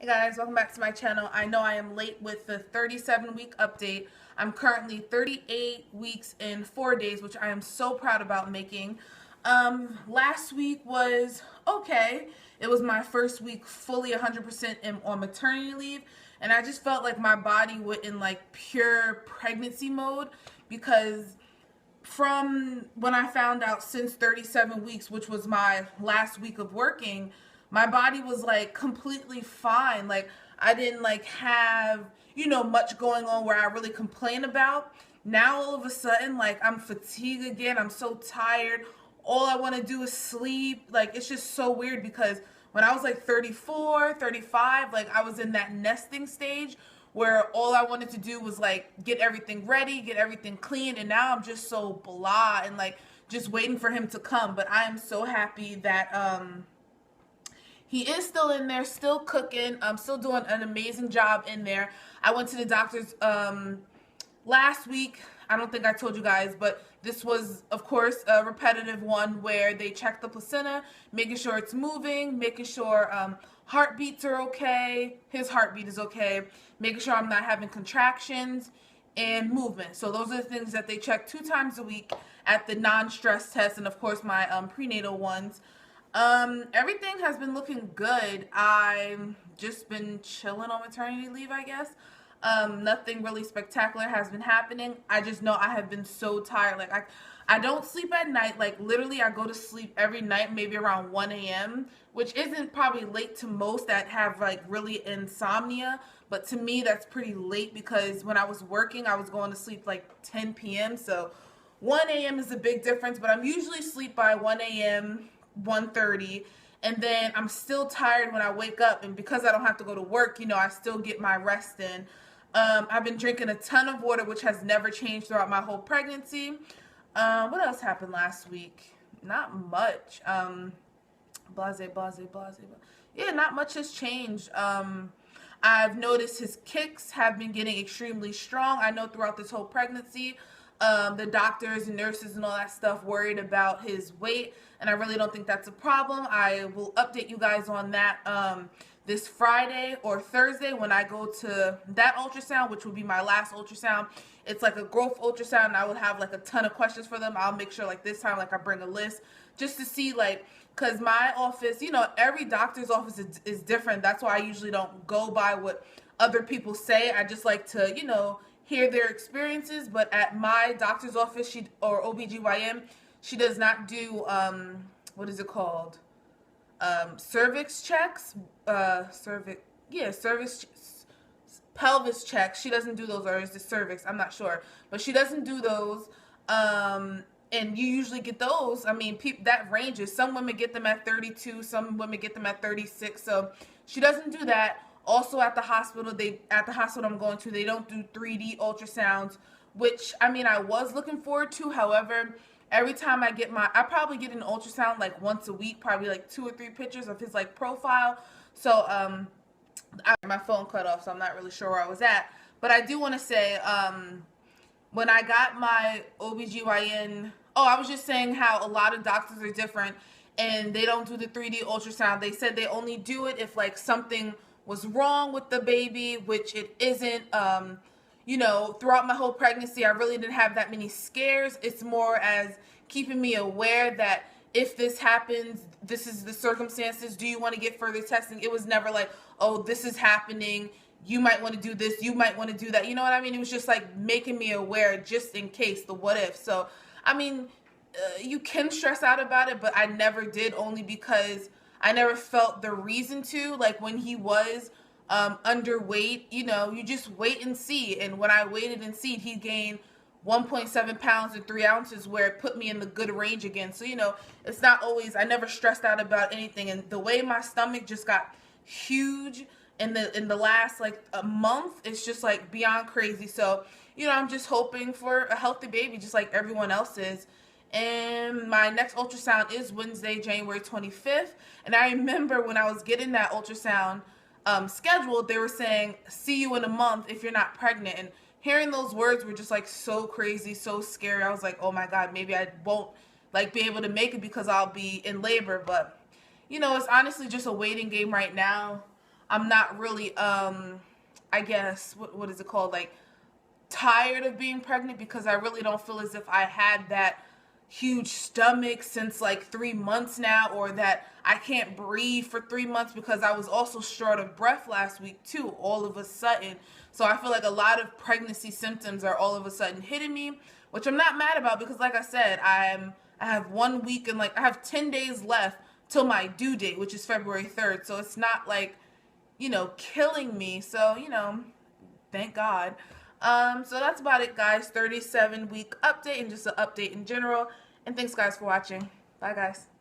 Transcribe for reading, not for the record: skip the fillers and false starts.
Hey guys, welcome back to my channel. I know I am late with the 37-week update. I'm currently 38 weeks and 4 days, which I am so proud about making. Last week was okay. It was my first week fully 100% on maternity leave, and I just felt like my body went in like pure pregnancy mode because from when I found out since 37 weeks, which was my last week of working, my body was like completely fine. Like I didn't like have, much going on where I really complain about. Now all of a sudden, like I'm fatigued again. I'm so tired. All I want to do is sleep. Like it's just so weird because when I was like 34, 35, like I was in that nesting stage where all I wanted to do was like get everything ready, get everything clean, and now I'm just so blah and like just waiting for him to come. But I am so happy that he is still in there, still cooking, still doing an amazing job in there. I went to the doctor's last week. I don't think I told you guys, but this was, of course, a repetitive one where they check the placenta, making sure it's moving, making sure heartbeats are okay, his heartbeat is okay, making sure I'm not having contractions, and movement. So those are the things that they check 2 times a week at the non-stress test, and of course my prenatal ones. Everything has been looking good. I've just been chilling on maternity leave, I guess. Nothing really spectacular has been happening. I just know I have been so tired. Like I don't sleep at night. Like literally I go to sleep every night, maybe around 1 a.m., which isn't probably late to most that have like really insomnia. But to me, that's pretty late because when I was working, I was going to sleep like 10 p.m. So 1 a.m. is a big difference, but I'm usually asleep by 1 a.m., 1:30, and then I'm still tired when I wake up, and because I don't have to go to work, I still get my rest in. I've been drinking a ton of water, which has never changed throughout my whole pregnancy. What else happened last week? Not much. Blase, blase, blase. Yeah, not much has changed. I've noticed his kicks have been getting extremely strong. I know throughout this whole pregnancy, the doctors and nurses and all that stuff worried about his weight, and I really don't think that's a problem. I will update you guys on that this Friday or Thursday when I go to that ultrasound, which will be my last ultrasound. It's like a growth ultrasound, and I will have like a ton of questions for them. I'll make sure like this time like I bring a list just to see like, because my office, every doctor's office is different. That's why I usually don't go by what other people say. I just like to, hear their experiences. But at my doctor's office, or OBGYN, she does not do, what is it called? Cervix checks, pelvis checks. She doesn't do those, or is it cervix? I'm not sure, but she doesn't do those. And you usually get those. I mean, that ranges. Some women get them at 32, some women get them at 36. So she doesn't do that. Also at the hospital, I'm going to, they don't do 3D ultrasounds, which I mean I was looking forward to. However, every time I probably get an ultrasound like once a week, probably like 2 or 3 pictures of his like profile. So my phone cut off, so I'm not really sure where I was at. But I do want to say, when I got my OBGYN, I was just saying how a lot of doctors are different and they don't do the 3D ultrasound. They said they only do it if like something was wrong with the baby, which it isn't. Throughout my whole pregnancy, I really didn't have that many scares. It's more as keeping me aware that if this happens, this is the circumstances. Do you want to get further testing? It was never like, oh, this is happening. You might want to do this. You might want to do that. You know what I mean? It was just like making me aware just in case, the what if. So, I mean, you can stress out about it, but I never did, only because I never felt the reason to. Like when he was underweight, you just wait and see. And when I waited and see, he gained 1.7 pounds and 3 ounces, where it put me in the good range again. So, it's not always, I never stressed out about anything. And the way my stomach just got huge in the last like a month, it's just like beyond crazy. So, I'm just hoping for a healthy baby, just like everyone else is. And my next ultrasound is Wednesday, January 25th. And I remember when I was getting that ultrasound scheduled, they were saying, see you in a month if you're not pregnant. And hearing those words were just like so crazy, so scary. I was like, oh my God, maybe I won't like be able to make it because I'll be in labor. But, it's honestly just a waiting game right now. I'm not really, I guess, what is it called? Like, tired of being pregnant, because I really don't feel as if I had that huge stomach since like 3 months now, or that I can't breathe for 3 months, because I was also short of breath last week too, all of a sudden. So I feel like a lot of pregnancy symptoms are all of a sudden hitting me, which I'm not mad about, because like I said, I have 1 week and like I have 10 days left till my due date, which is February 3rd. So it's not like, killing me. So, thank God. So that's about it, guys. 37-week update, and just an update in general. And thanks, guys, for watching. Bye, guys.